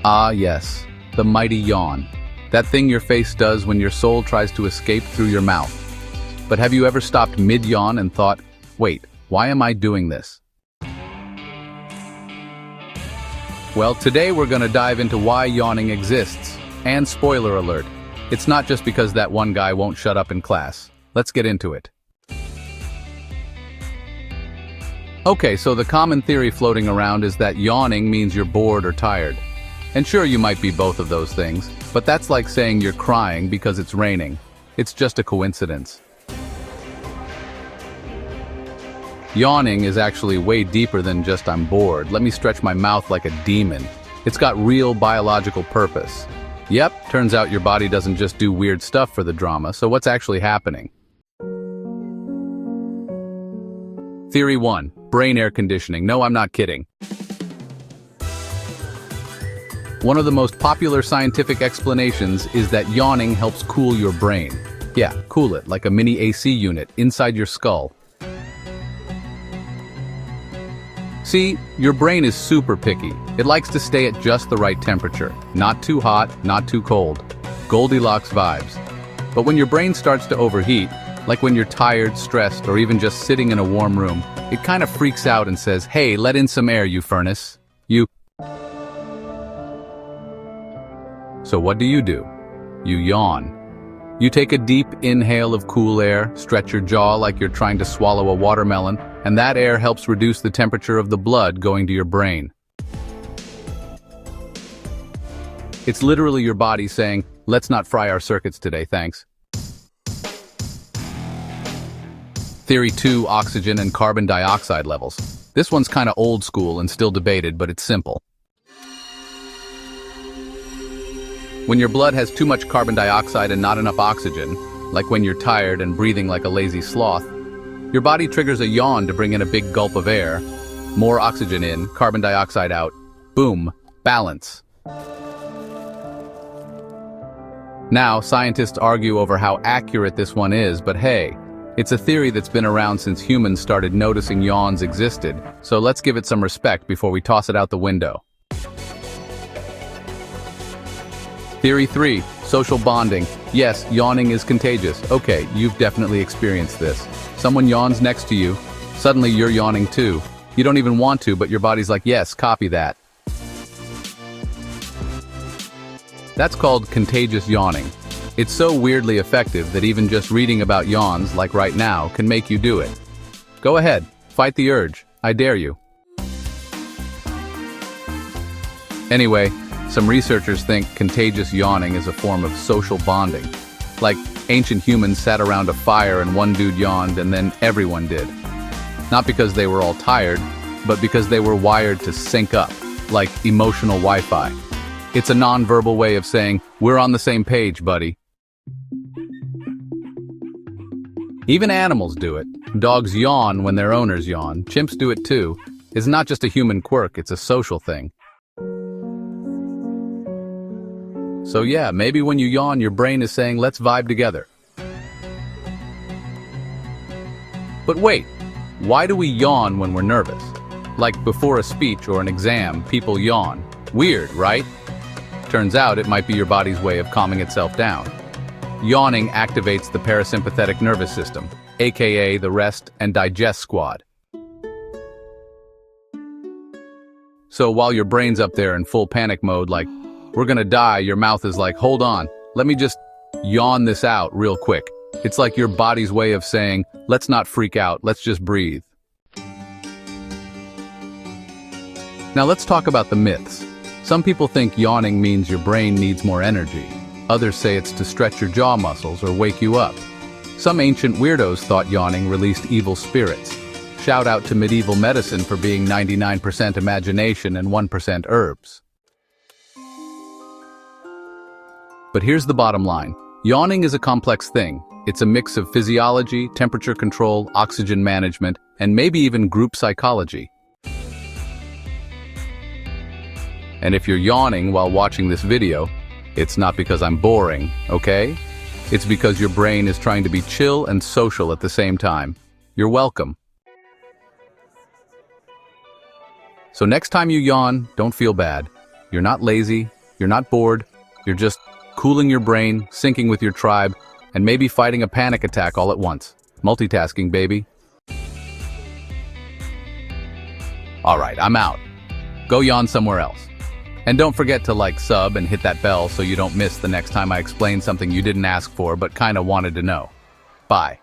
Ah, yes, the mighty yawn. That thing your face does when your soul tries to escape through your mouth. But have you ever stopped mid-yawn and thought, wait, why am I doing this? Well, today we're going to dive into why yawning exists. And spoiler alert, it's not just because that one guy won't shut up in class. Let's get into it. Okay, so the common theory floating around is that yawning means you're bored or tired. And sure, you might be both of those things, but that's like saying you're crying because it's raining. It's just a coincidence. Yawning is actually way deeper than just I'm bored. Let me stretch my mouth like a demon. It's got real biological purpose. Yep, turns out your body doesn't just do weird stuff for the drama, so what's actually happening? Theory 1. Brain air conditioning. No, I'm not kidding. One of the most popular scientific explanations is that yawning helps cool your brain. Yeah, cool it like a mini AC unit inside your skull. See, your brain is super picky. It likes to stay at just the right temperature. Not too hot, not too cold. Goldilocks vibes. But when your brain starts to overheat, like when you're tired, stressed, or even just sitting in a warm room, it kind of freaks out and says, hey, let in some air, you furnace. So what do? You yawn. You take a deep inhale of cool air, stretch your jaw like you're trying to swallow a watermelon, and that air helps reduce the temperature of the blood going to your brain. It's literally your body saying, let's not fry our circuits today, thanks. Theory 2, oxygen and carbon dioxide levels. This one's kinda old school and still debated, but it's simple. When your blood has too much carbon dioxide and not enough oxygen, like when you're tired and breathing like a lazy sloth, your body triggers a yawn to bring in a big gulp of air. More oxygen in, carbon dioxide out. Boom, balance. Now, scientists argue over how accurate this one is, but hey, it's a theory that's been around since humans started noticing yawns existed, so let's give it some respect before we toss it out the window. Theory 3, social bonding. Yes, yawning is contagious. Okay, you've definitely experienced this. Someone yawns next to you, suddenly you're yawning too. You don't even want to, but your body's like, yes, copy that. That's called contagious yawning. It's so weirdly effective that even just reading about yawns, like right now, can make you do it. Go ahead, fight the urge. I dare you. Anyway, some researchers think contagious yawning is a form of social bonding. Like, ancient humans sat around a fire and one dude yawned and then everyone did. Not because they were all tired, but because they were wired to sync up, like emotional Wi-Fi. It's a non-verbal way of saying, we're on the same page, buddy. Even animals do it. Dogs yawn when their owners yawn. Chimps do it too. It's not just a human quirk, it's a social thing. So yeah, maybe when you yawn, your brain is saying, let's vibe together. But wait, why do we yawn when we're nervous? Like before a speech or an exam, people yawn. Weird, right? Turns out it might be your body's way of calming itself down. Yawning activates the parasympathetic nervous system, aka the rest and digest squad. So while your brain's up there in full panic mode like, we're gonna die, your mouth is like, hold on, let me just yawn this out real quick. It's like your body's way of saying, let's not freak out, let's just breathe. Now let's talk about the myths. Some people think yawning means your brain needs more energy. Others say it's to stretch your jaw muscles or wake you up. Some ancient weirdos thought yawning released evil spirits. Shout out to medieval medicine for being 99% imagination and 1% herbs. But here's the bottom line. Yawning is a complex thing. It's a mix of physiology, temperature control, oxygen management, and maybe even group psychology. And if you're yawning while watching this video, it's not because I'm boring, okay? It's because your brain is trying to be chill and social at the same time. You're welcome. So next time you yawn, don't feel bad. You're not lazy, you're not bored, you're just cooling your brain, syncing with your tribe, and maybe fighting a panic attack all at once. Multitasking, baby. All right, I'm out. Go yawn somewhere else. And don't forget to like, sub, and hit that bell so you don't miss the next time I explain something you didn't ask for but kinda wanted to know. Bye.